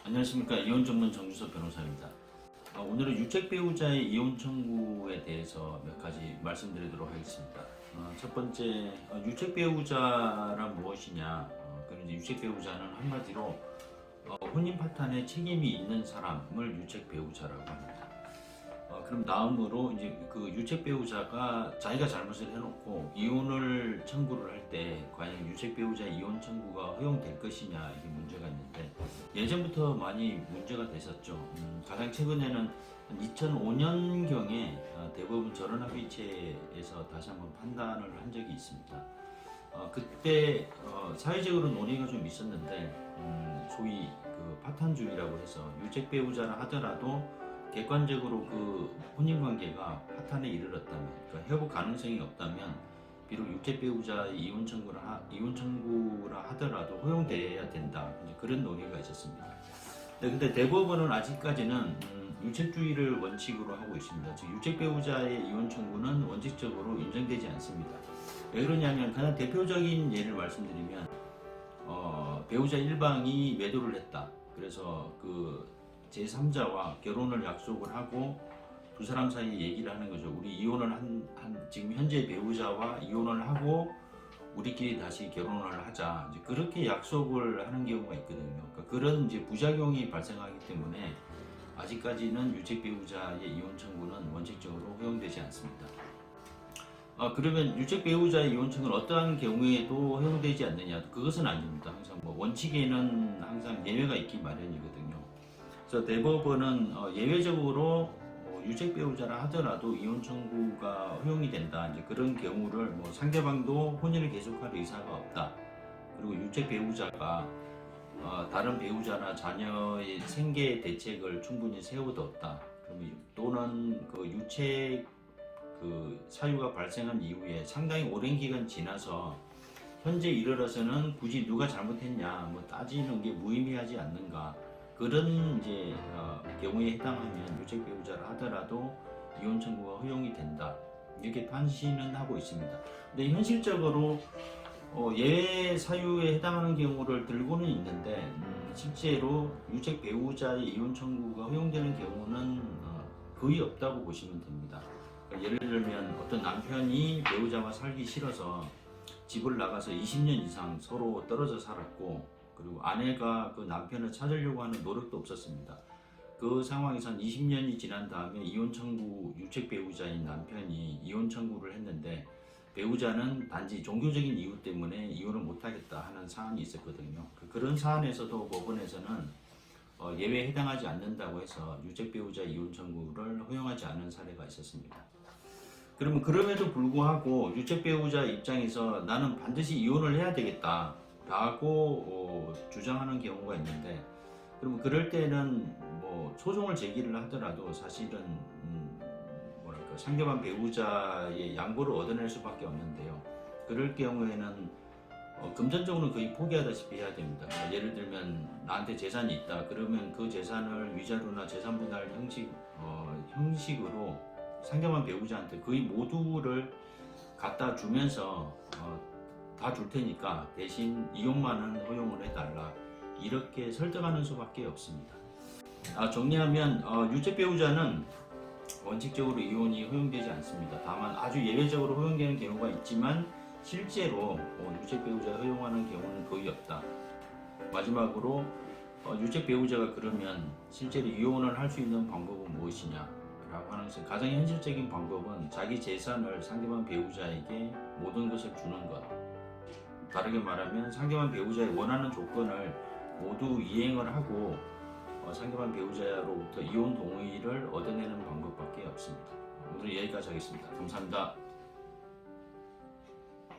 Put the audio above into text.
안녕하십니까. 이혼 전문 정주섭 변호사입니다. 오늘은 유책 배우자의 이혼 청구에 대해서 몇 가지 말씀드리도록 하겠습니다. 첫 번째, 유책 배우자란 무엇이냐? 그럼 이제 유책 배우자는 한마디로 혼인 파탄에 책임이 있는 사람을 유책 배우자라고 합니다. 그럼 다음으로 이제 그 유책 배우자가 자기가 잘못을 해놓고 이혼을 청구를 할 때 과연 유책 배우자의 이혼 청구가 허용될 것이냐, 이게 문제가 있는데 예전부터 많이 문제가 됐었죠. 가장 최근에는 2005년경에 대법원 결혼합의체에서 다시 한번 판단을 한 적이 있습니다. 그때 사회적으로 논의가 좀 있었는데 소위 그 파탄주의라고 해서 유책 배우자라 하더라도 객관적으로 그 혼인관계가 파탄에 이르렀다면, 그러니까 회복 가능성이 없다면 비록 유책 배우자의 이혼 청구라 하더라도 허용돼야 된다, 그런 논의가 있었습니다. 근데 대법원은 아직까지는 유책주의를 원칙으로 하고 있습니다. 즉 유책 배우자의 이혼 청구는 원칙적으로 인정되지 않습니다. 왜 그러냐면 가장 대표적인 예를 말씀드리면 배우자 일방이 매도를 했다. 그래서 그 제3자와 결혼을 약속을 하고 두 사람 사이에 얘기를 하는 거죠. 우리 이혼을 지금 현재 배우자와 이혼을 하고 우리끼리 다시 결혼을 하자. 이제 그렇게 약속을 하는 경우가 있거든요. 그러니까 그런 이제 부작용이 발생하기 때문에 아직까지는 유책 배우자의 이혼 청구는 원칙적으로 허용되지 않습니다. 그러면 유책 배우자의 이혼 청구는 어떠한 경우에도 허용되지 않느냐? 그것은 아닙니다. 항상 원칙에는 항상 예외가 있기 마련이거든요. 그래서 대법원은 예외적으로 유책 배우자라 하더라도 이혼 청구가 허용이 된다. 이제 그런 경우를 상대방도 혼인을 계속할 의사가 없다. 그리고 유책 배우자가 다른 배우자나 자녀의 생계 대책을 충분히 세워뒀다. 또는 그 유책 그 사유가 발생한 이후에 상당히 오랜 기간 지나서 현재 이르러서는 굳이 누가 잘못했냐 따지는 게 무의미하지 않는가. 그런 이제 경우에 해당하면 유책 배우자라 하더라도 이혼 청구가 허용이 된다. 이렇게 판시는 하고 있습니다. 근데 현실적으로 예외 사유에 해당하는 경우를 들고는 있는데 실제로 유책 배우자의 이혼 청구가 허용되는 경우는 거의 없다고 보시면 됩니다. 그러니까 예를 들면 어떤 남편이 배우자와 살기 싫어서 집을 나가서 20년 이상 서로 떨어져 살았고, 그리고 아내가 그 남편을 찾으려고 하는 노력도 없었습니다. 그 상황에선 20년이 지난 다음에 이혼 청구, 유책 배우자인 남편이 이혼 청구를 했는데 배우자는 단지 종교적인 이유 때문에 이혼을 못하겠다 하는 사안이 있었거든요. 그런 사안에서도 법원에서는 예외에 해당하지 않는다고 해서 유책 배우자 이혼 청구를 허용하지 않은 사례가 있었습니다. 그러면 그럼에도 불구하고 유책 배우자 입장에서 나는 반드시 이혼을 해야 되겠다 라고 주장하는 경우가 있는데, 그러면 그럴 때는 소송을 제기를 하더라도 사실은 상대방 배우자의 양보를 얻어낼 수밖에 없는데요. 그럴 경우에는 금전적으로 거의 포기하다시피 해야 됩니다. 그러니까 예를 들면 나한테 재산이 있다. 그러면 그 재산을 위자료나 재산분할 형식으로 상대방 배우자한테 거의 모두를 갖다 주면서 다 줄 테니까 대신 이혼만은 허용을 해달라, 이렇게 설득하는 수밖에 없습니다. 정리하면 유책 배우자는 원칙적으로 이혼이 허용되지 않습니다. 다만 아주 예외적으로 허용되는 경우가 있지만 실제로 유책 배우자가 허용하는 경우는 거의 없다. 마지막으로 유책 배우자가 그러면 실제로 이혼을 할 수 있는 방법은 무엇이냐 라고 하는 것은 가장 현실적인 방법은 자기 재산을 상대방 배우자에게 모든 것을 주는 것. 다르게 말하면 상대방 배우자의 원하는 조건을 모두 이행을 하고 상대방 배우자로부터 이혼 동의를 얻어내는 방법밖에 없습니다. 오늘 여기까지 하겠습니다. 감사합니다.